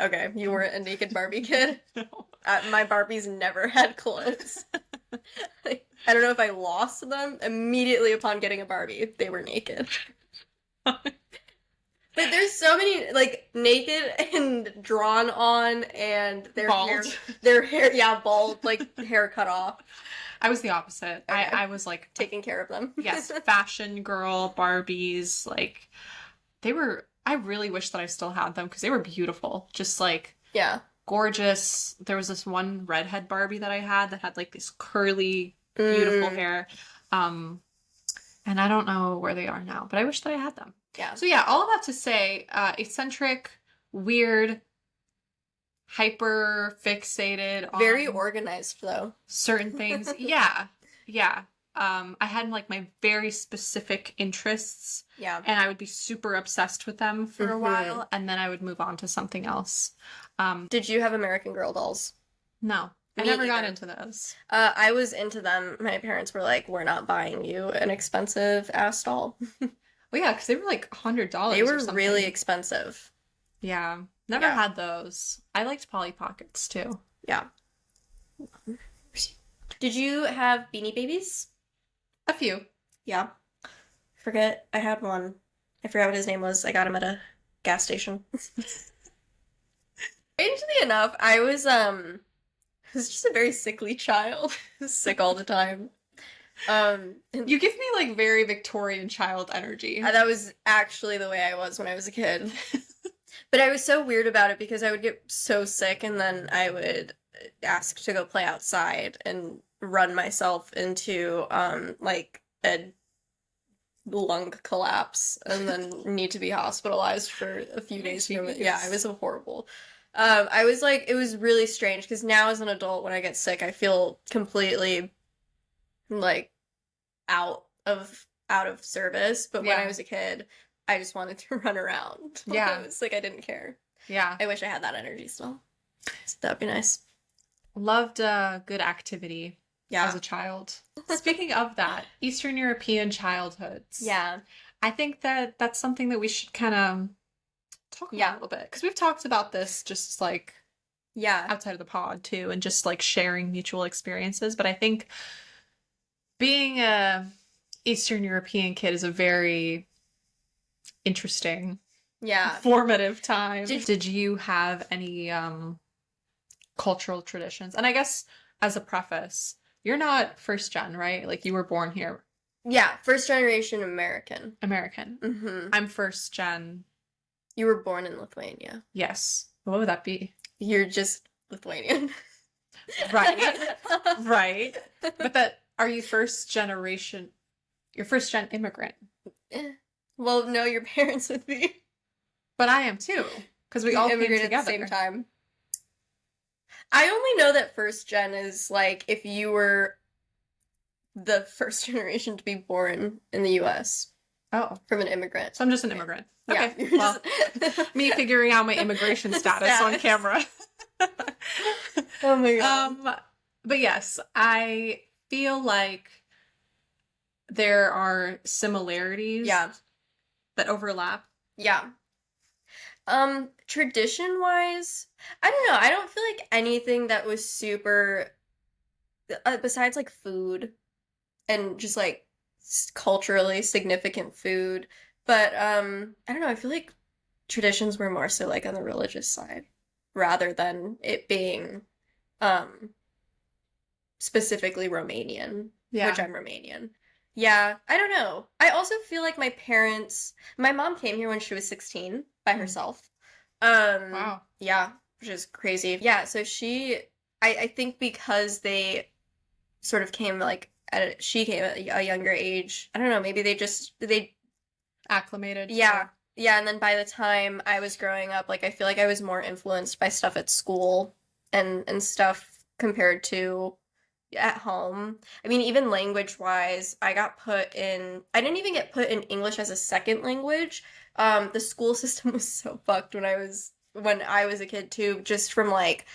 Okay, you weren't a naked Barbie kid? No. My Barbies never had clothes. I don't know if I lost them. Immediately upon getting a Barbie, they were naked. But there's so many, like, naked and drawn on and bald. Their hair, yeah, bald, like, hair cut off. I was the opposite. Okay. I was like taking care of them. Yes, fashion girl Barbies. Like I really wish that I still had them because they were beautiful. Just like gorgeous. There was this one redhead Barbie that I had that had like this curly, beautiful hair. And I don't know where they are now, but I wish that I had them. Yeah. So yeah, all of that to say, eccentric, weird, hyper fixated on very organized though. Certain things. Yeah. I had like my very specific interests. Yeah. And I would be super obsessed with them for a while and then I would move on to something else. Did you have American Girl dolls? No. I never got into those. I was into them. My parents were like, we're not buying you an expensive ass doll. Well, yeah, because they were like $100. They were really expensive. Yeah. Never had those. I liked Polly Pockets too. Yeah. Did you have Beanie Babies? A few. Yeah. I had one. I forgot what his name was. I got him at a gas station. Strangely enough, I was just a very sickly child. Sick all the time. You give me like very Victorian child energy. That was actually the way I was when I was a kid. But I was so weird about it because I would get so sick and then I would ask to go play outside and run myself into like a lung collapse and then need to be hospitalized for a few days from it. Yeah, it was horrible. I was like, it was really strange because now as an adult when I get sick I feel completely like out of service, but when I was a kid I just wanted to run around. Yeah. It was like I didn't care. Yeah. I wish I had that energy still. So that'd be nice. Loved good activity as a child. speaking of that, Eastern European childhoods. Yeah. I think that that's something that we should kind of talk about a little bit because we've talked about this just like Yeah. outside of the pod too, and just like sharing mutual experiences. But I think being a Eastern European kid is a very interesting, Yeah. formative time. Did you have any cultural traditions? And I guess as a preface, you're not first gen, right? Like you were born here. Yeah, first generation American. American. Mm-hmm. I'm first gen. You were born in Lithuania. Yes. What would that be? You're just Lithuanian. Right. Right. But that, are you first generation? You're first gen immigrant. Well, no, your parents would be. But I am too. Because we all came immigrated together. at the same time. I only know that first gen is like if you were the first generation to be born in the US Oh. from an immigrant. So I'm just an immigrant. Yeah. Okay. Well, me figuring out my immigration status on camera. Oh my god. But yes, I feel like there are similarities Yeah. that overlap. Yeah. Tradition wise, I don't know. I don't feel like anything that was super besides like food and just like culturally significant food. But I don't know. I feel like traditions were more so like on the religious side rather than it being um specifically Romanian, Yeah. which I'm Romanian. Yeah, I don't know. I also feel like my mom came here when she was 16 by herself. Wow. Yeah, which is crazy. Yeah, so I think because they sort of came like she came at a younger age. I don't know, maybe they Acclimated. yeah. Yeah, and then by the time I was growing up, like I feel like I was more influenced by stuff at school and stuff compared to at home. I mean, even language wise, I didn't even get put in English as a second language. The school system was so fucked when I was a kid too, just from like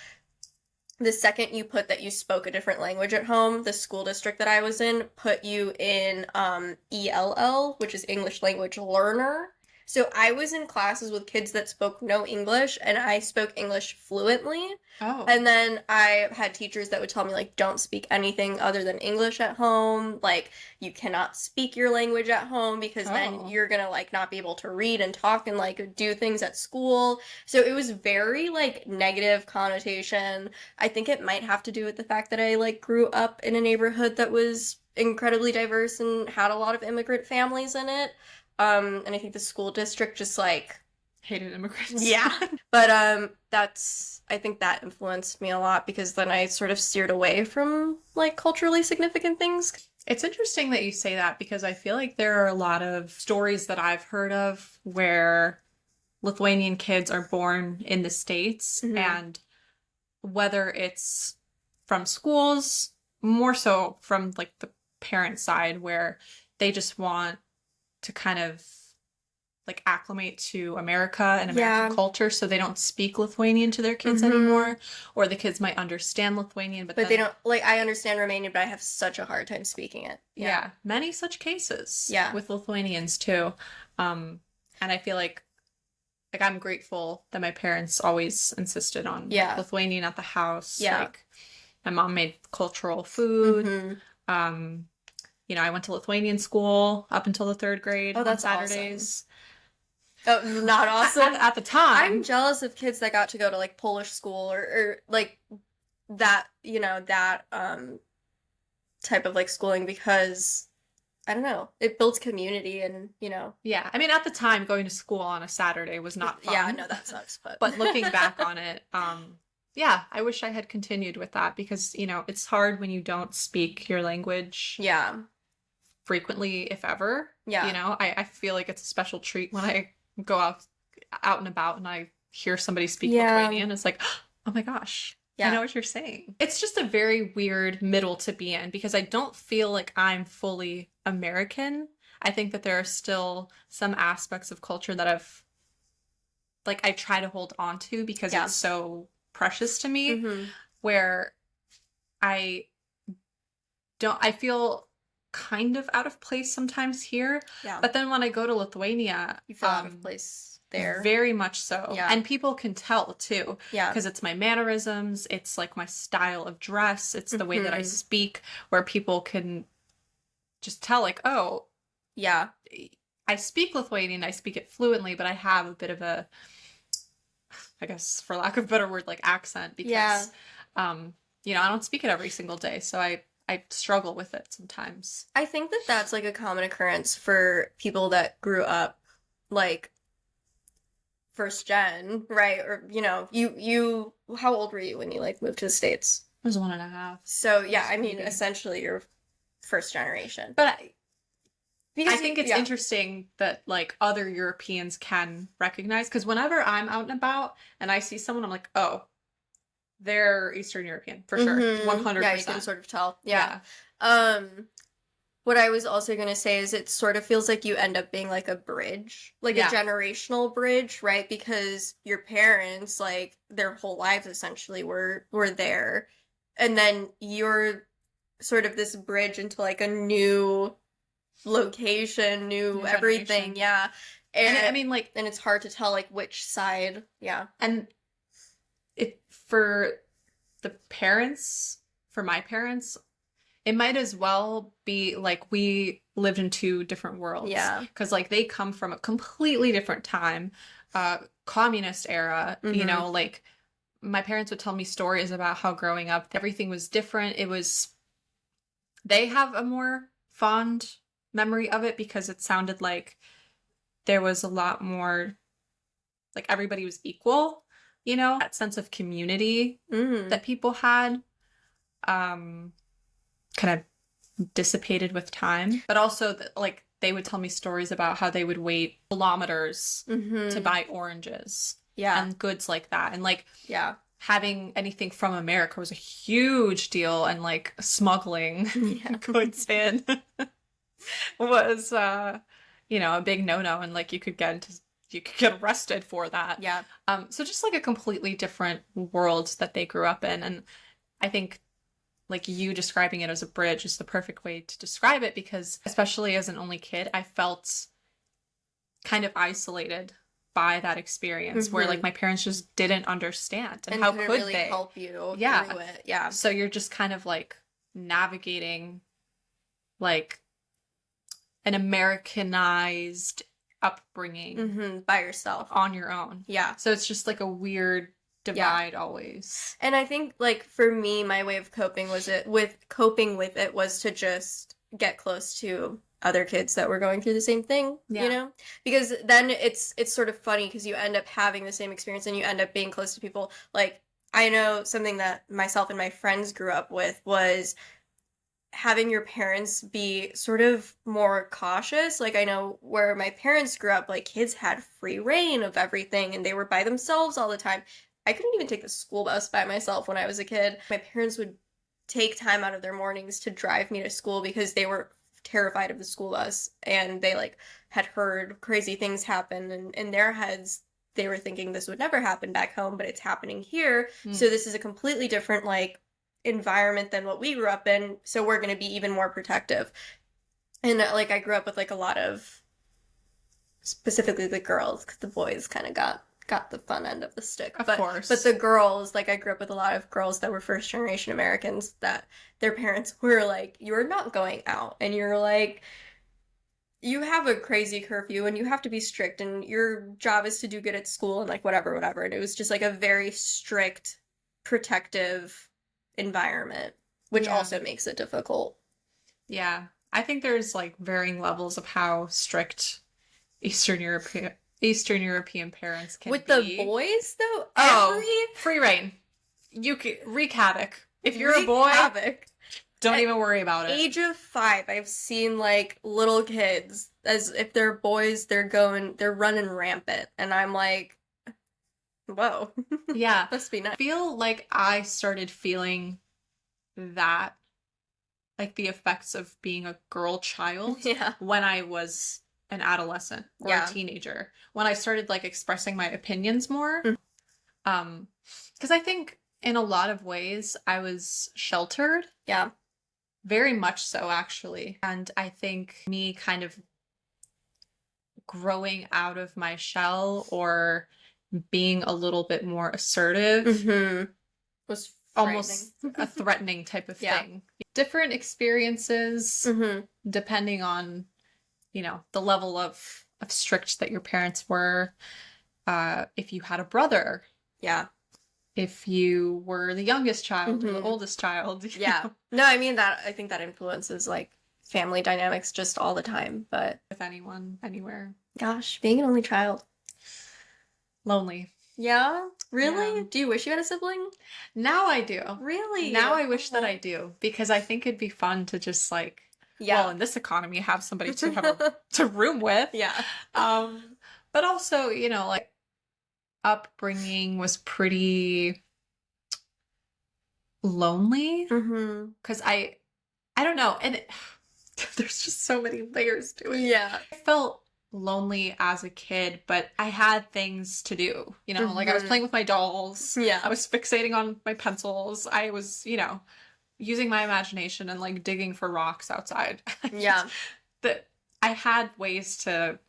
the second you put that you spoke a different language at home, the school district that I was in put you in ELL, which is English language learner. So I was in classes with kids that spoke no English and I spoke English fluently. Oh. And then I had teachers that would tell me like don't speak anything other than English at home. Like you cannot speak your language at home because then you're gonna like not be able to read and talk and like do things at school. So it was very like negative connotation. I think it might have to do with the fact that I like grew up in a neighborhood that was incredibly diverse and had a lot of immigrant families in it. And I think the school district just like hated immigrants. yeah. But I think that influenced me a lot because then I sort of steered away from like culturally significant things. It's interesting that you say that because I feel like there are a lot of stories that I've heard of where Lithuanian kids are born in the States, and whether it's from schools, more so from like the parent side where they just want to kind of like acclimate to America and American culture, so they don't speak Lithuanian to their kids anymore, or the kids might understand Lithuanian, but they don't like. I understand Romanian, but I have such a hard time speaking it. Yeah, many such cases. Yeah, with Lithuanians too, and I feel like I'm grateful that my parents always insisted on Lithuanian at the house. Yeah, like my mom made cultural food. You know, I went to Lithuanian school up until the 3rd grade on Saturdays. Awesome. Oh, not awesome. At the time. I'm jealous of kids that got to go to like Polish school or like that, you know, that type of like schooling because I don't know, it builds community and, you know. Yeah. I mean, at the time going to school on a Saturday was not fun. Yeah, no, that sucks, but looking back on it, yeah, I wish I had continued with that because, you know, it's hard when you don't speak your language. Yeah. Frequently, if ever. Yeah. You know, I feel like it's a special treat when I go out and about and I hear somebody speak Lithuanian. It's like, oh my gosh, I know what you're saying. It's just a very weird middle to be in because I don't feel like I'm fully American. I think that there are still some aspects of culture that I try to hold on to because it's so precious to me, where I I feel kind of out of place sometimes here. Yeah. But then when I go to Lithuania, You feel out of place there. very much so. Yeah. And people can tell too. Yeah. Because it's my mannerisms, it's like my style of dress, it's the way that I speak, where people can just tell, like, oh, yeah, I speak Lithuanian, I speak it fluently, but I have a bit of a, I guess, for lack of a better word, like accent, because, you know, I don't speak it every single day. So I struggle with it sometimes. I think that that's like a common occurrence for people that grew up like first gen, right? Or, you know, you, how old were you when you like moved to the States? I was 1.5. So, yeah, I mean, essentially you're first generation. But Because I think it's interesting that like other Europeans can recognize, because whenever I'm out and about and I see someone, I'm like, oh, they're Eastern European for sure. 100%. Yeah, you can sort of tell. Yeah. What I was also going to say is it sort of feels like you end up being like a bridge, like a generational bridge, right? Because your parents, like their whole lives essentially were there. And then you're sort of this bridge into like a new location, new everything. Yeah. And I mean, like, and it's hard to tell like which side. Yeah. And it, for the parents, for my parents, it might as well be like we lived in two different worlds. Yeah. Because like they come from a completely different time, communist era, you know, like my parents would tell me stories about how growing up, everything was different. They have a more fond memory of it because it sounded like there was a lot more, like everybody was equal, you know, that sense of community that people had. Kind of dissipated with time, but also like they would tell me stories about how they would wait kilometers to buy oranges and goods like that, and like having anything from America was a huge deal, and like smuggling goods in was you know, a big no-no, and like you could get arrested for that. So just like a completely different world that they grew up in. And I think like you describing it as a bridge is the perfect way to describe it, because especially as an only kid, I felt kind of isolated by that experience where like my parents just didn't understand, and how could really they help you through it. So you're just kind of like navigating like an Americanized upbringing by yourself on your own. So it's just like a weird divide always. And I think like for me, my way of coping with it was to just get close to other kids that were going through the same thing, you know? Because then it's sort of funny because you end up having the same experience and you end up being close to people. Like I know something that myself and my friends grew up with was having your parents be sort of more cautious. Like I know where my parents grew up, like kids had free reign of everything and they were by themselves all the time. I couldn't even take the school bus by myself when I was a kid. My parents would take time out of their mornings to drive me to school because they were terrified of the school bus, and they like had heard crazy things happen, and in their heads they were thinking this would never happen back home, but it's happening here. So this is a completely different like environment than what we grew up in, so we're going to be even more protective. And like I grew up with like a lot of, specifically the girls, because the boys kind of got the fun end of the stick. Of course. But the girls, like I grew up with a lot of girls that were first generation Americans that their parents were like, you're not going out, and you're like, you have a crazy curfew and you have to be strict and your job is to do good at school and like whatever. And it was just like a very strict, protective environment, which also makes it difficult. Yeah. I think there's like varying levels of how strict Eastern European parents can with be. With the boys, though? Free reign. You can wreak havoc. If you're a boy, don't even worry about it. Age of 5, I've seen like little kids, as if they're boys, they're running rampant. And I'm like, whoa. Yeah. Must be nice. I feel like I started feeling that, like the effects of being a girl child when I was an adolescent or a teenager, when I started like expressing my opinions more. Because I think in a lot of ways I was sheltered Very much so, actually. And I think me kind of growing out of my shell or being a little bit more assertive, Mm-hmm. Was frightening. almost a threatening type of Yeah. thing. Different experiences Mm-hmm. depending on, the level of strict that your parents were. If you had a brother, Yeah. if you were the youngest child or the Mm-hmm. oldest child. Yeah. No, I mean that I think that influences like family dynamics just all the time. But With anyone, anywhere. gosh, being an only child. Lonely. Yeah? Really? Yeah. Do you wish you had a sibling? Now I do. Really? Now I wish that Oh. I do, because I think it'd be fun to just like, Yeah. well, in this economy, have somebody to to room with. Yeah. But also, like upbringing was pretty lonely Mm-hmm. because I don't know, and there's just so many layers to it. Yeah. I felt lonely as a kid, but I had things to do. Like I was Mhm. playing with my dolls. Yeah. I was fixating on my pencils. I was, using my imagination and like digging for rocks outside. Yeah. That I had ways to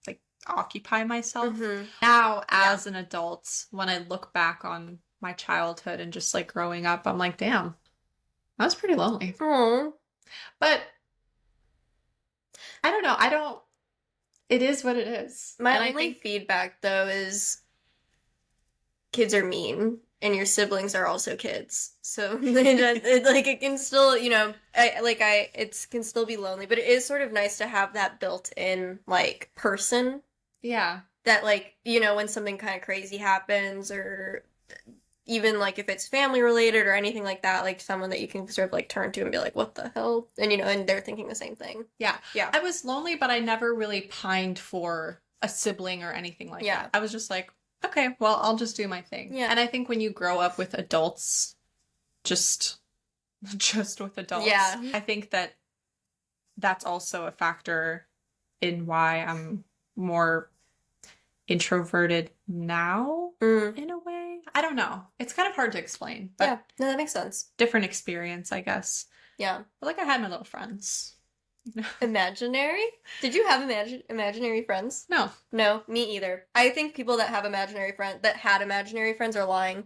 like occupy myself. Mm-hmm. Now, as an adult, when I look back on my childhood and just like growing up, I'm like, damn, I was pretty lonely. Oh. But I don't know. It is what it is. My And I only think, feedback though is kids are mean and your siblings are also kids. So it can still, it can still be lonely, but it is sort of nice to have that built-in like person yeah, that like, when something kind of crazy happens or even like if it's family related or anything like that, like someone that you can sort of like turn to and be like, what the hell? And and they're thinking the same thing. yeah. Yeah. I was lonely, but I never really pined for a sibling or anything like Yeah. that. I was just like, okay, well, I'll just do my thing. Yeah. And I think when you grow up with adults, just with adults, Yeah. I think that that's also a factor in why I'm more introverted now Mm. in a way. I don't know. It's kind of hard to explain, but Yeah. No, that makes sense. different experience, I guess. Yeah. But like I had my little friends. Imaginary? Did you have imaginary friends? No. No, me either. I think people that had imaginary friends are lying.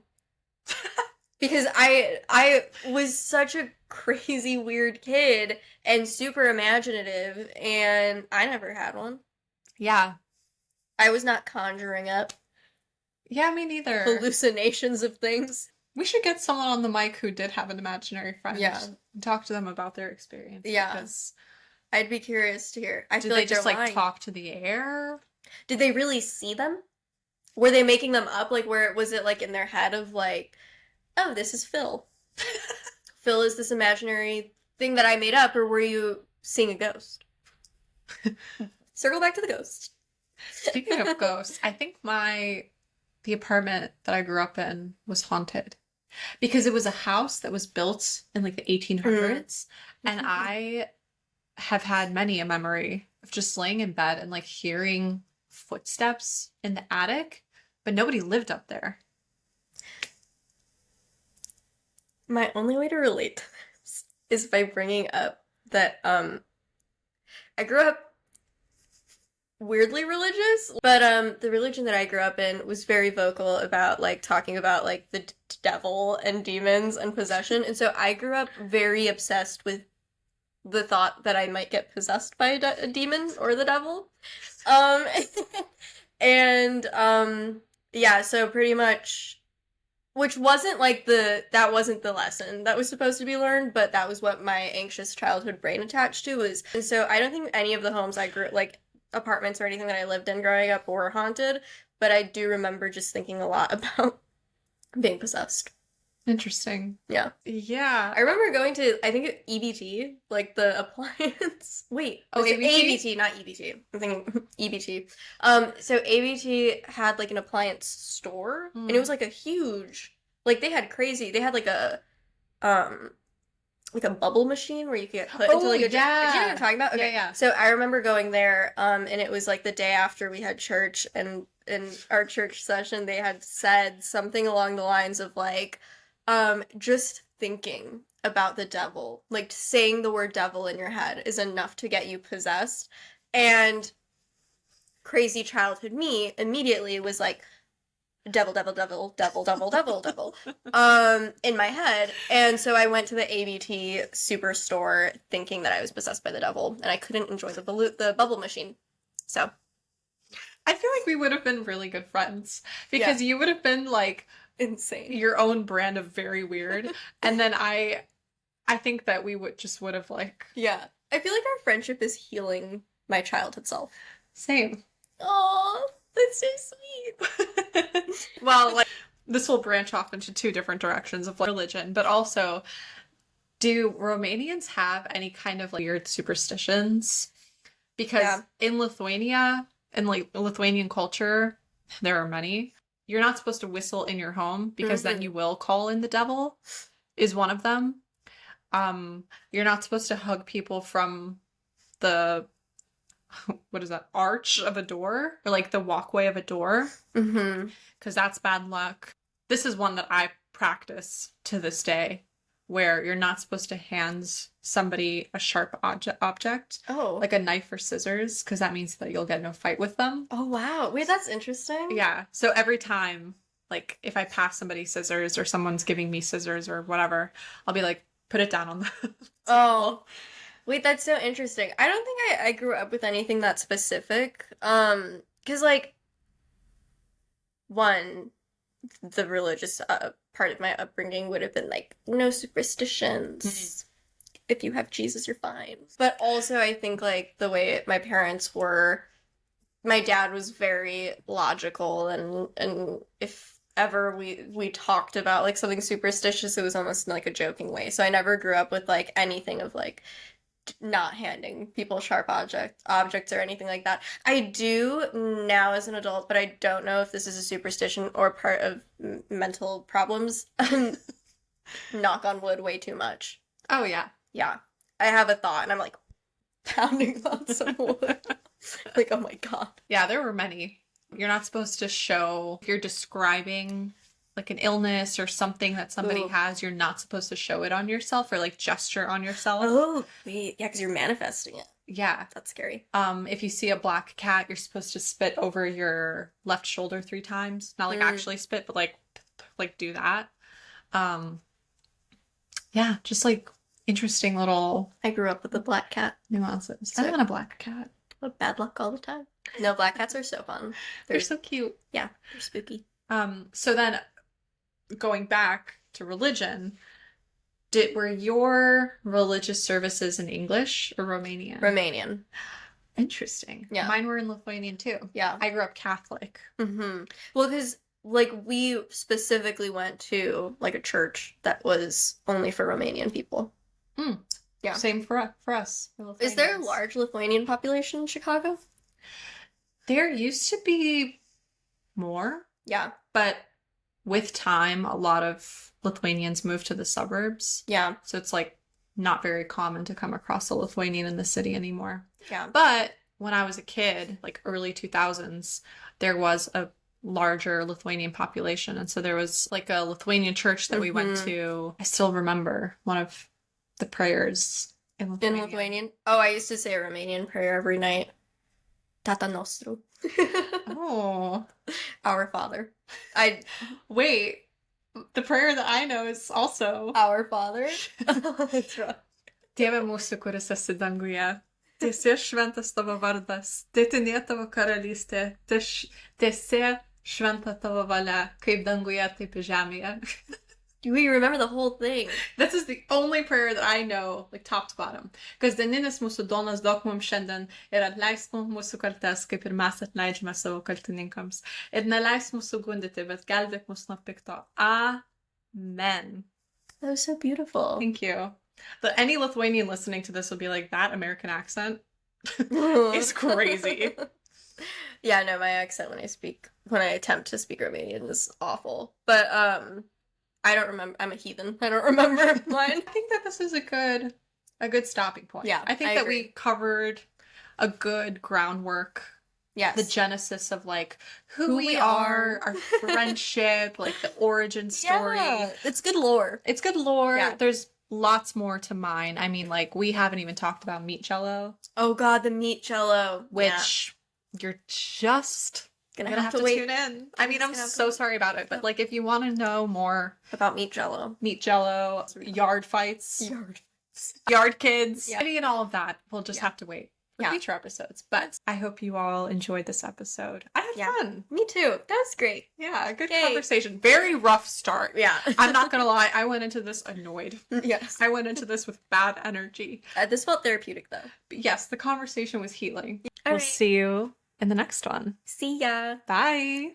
Because I was such a crazy weird kid and super imaginative and I never had one. Yeah. I was not conjuring up Yeah, me neither. hallucinations of things. We should get someone on the mic who did have an imaginary friend. Yeah. And talk to them about their experience. Yeah. Because I'd be curious to hear. I did feel they like just they're like lying. talk to the air? Did they really see them? Were they making them up? Like, was it like in their head of like, oh, this is Phil. Phil is this imaginary thing that I made up, or were you seeing a ghost? Circle back to the ghost. Speaking of ghosts, I think the apartment that I grew up in was haunted because it was a house that was built in like the 1800s, and I have had many a memory of just laying in bed and like hearing footsteps in the attic, but nobody lived up there. My only way to relate to this is by bringing up that I grew up weirdly religious, but the religion that I grew up in was very vocal about like talking about like the devil and demons and possession, and so I grew up very obsessed with the thought that I might get possessed by a demon or the devil. Um and yeah, so pretty much, which wasn't like that wasn't the lesson that was supposed to be learned, but that was what my anxious childhood brain attached to was. And so I don't think any of the homes I grew, like apartments or anything that I lived in growing up, were haunted, but I do remember just thinking a lot about being possessed. Interesting. Yeah. Yeah. I remember going to, I think, EBT, like the appliance. Wait. Oh, was it ABT? ABT, not EBT. I'm thinking EBT. So ABT had like an appliance store, and it was like a huge, like they had like a bubble machine where you could get put into like a yeah. Do you know what I'm talking about? Okay. Yeah. So I remember going there, and it was like the day after we had church, and in our church session they had said something along the lines of like, just thinking about the devil. Like, saying the word devil in your head is enough to get you possessed. And crazy childhood me immediately was like, devil, devil, devil, devil, devil, devil, devil, in my head. And so I went to the ABT superstore thinking that I was possessed by the devil, and I couldn't enjoy the bubble machine. So I feel like we would have been really good friends because you would have been like insane. your own brand of very weird. And then I think that we would have like Yeah. I feel like our friendship is healing my childhood self. same. Oh, that's so sweet. Well, like, this will branch off into two different directions of like, religion, but also, do Romanians have any kind of like weird superstitions? Because in Lithuania, in like Lithuanian culture, there are many. You're not supposed to whistle in your home because then you will call in the devil, is one of them. You're not supposed to hug people from the, what is that, arch of a door? Or like the walkway of a door. Because that's bad luck. This is one that I practice to this day, where you're not supposed to hand somebody a sharp object. Oh. Like a knife or scissors, because that means that you'll get in a fight with them. Oh, wow. Wait, that's interesting. Yeah. So every time, like, if I pass somebody scissors or someone's giving me scissors or whatever, I'll be like, put it down on the Oh. Wait, that's so interesting. I don't think I grew up with anything that specific. Because, like, one, the religious part of my upbringing would have been like, no superstitions. If you have Jesus, you're fine. But also, I think, like, the way my parents were, my dad was very logical, and if ever we talked about, like, something superstitious, it was almost in, like, a joking way. So I never grew up with, like, anything of, like, not handing people sharp objects or anything like that. I do now as an adult, but I don't know if this is a superstition or part of mental problems. Knock on wood way too much. Oh, yeah. Yeah. I have a thought and I'm like pounding on some wood. Like, oh my God. Yeah, there were many. You're not supposed to show, if you're describing like an illness or something that somebody has, you're not supposed to show it on yourself or like gesture on yourself. Oh, wait. Yeah, because you're manifesting it. Yeah. That's scary. If you see a black cat, you're supposed to spit over your left shoulder 3 times. Not like actually spit, but like do that. Yeah, just like interesting little I grew up with a black cat. nuances. So- I want a black cat. Bad luck all the time. No, black cats are so fun. They're so cute. Yeah, they're spooky. So then going back to religion, were your religious services in English or Romanian? Romanian. Interesting. Yeah. Mine were in Lithuanian too. Yeah. I grew up Catholic. Mm-hmm. Well, because, like, we specifically went to, like, a church that was only for Romanian people. Yeah. Same for us. Is there a large Lithuanian population in Chicago? There used to be more. Yeah. But with time, a lot of Lithuanians moved to the suburbs. Yeah. So it's like not very common to come across a Lithuanian in the city anymore. Yeah. But when I was a kid, like early 2000s, there was a larger Lithuanian population. And so there was like a Lithuanian church that we went to. I still remember one of the prayers in Lithuanian. In Lithuanian? Oh, I used to say a Romanian prayer every night. Tata nostru. Oh. Our Father. Wait. The prayer that I know is also Our Father? That's right. Tėve mūsų, kuris esi danguje, teesie šventas tavo vardas, teetinė tavo karalystė, teesie šventa tavo valia, kaip danguje, taip ir žemėje. We remember the whole thing. This is the only prayer that I know, like top to bottom. Because dieninis mūsų duonos duok mums šiandien ir atleisk mums mūsų kaltes, kaip ir mes atleidžiame savo kaltininkams. Ir neleisk mūsų gundyti, bet gelbėk mus nuo pikto. Amen. That was so beautiful. Thank you. But any Lithuanian listening to this will be like, that American accent is crazy. Yeah, no, my accent when I attempt to speak Romanian is awful. But, I don't remember. I'm a heathen. I don't remember mine. I think that this is a good stopping point. Yeah, I think I that agree. we covered a good groundwork. Yes. The genesis of like who we are, our friendship, like the origin story. Yeah, it's good lore. It's good lore. Yeah. There's lots more to mine. I mean, like, we haven't even talked about meat jello, Oh God, the meat jello. Yeah. which you're just Gonna gonna have have to to wait. tune in. I mean, Just I'm gonna have to so wait. sorry about it, but like, if you want to know more About meat jello. meat jello, yard fights, Yard. yard kids, Yeah. any and all of that, we'll just Yeah. have to wait for Yeah. future episodes. But I hope you all enjoyed this episode. I had Yeah. fun. Me too. That was great. Yeah, good Yay. conversation. Very rough start. Yeah. I'm not gonna lie, I went into this annoyed. Yes. I went into this with bad energy. This felt therapeutic though. But yes, the conversation was healing. All We'll right. see you in the next one. See ya. Bye.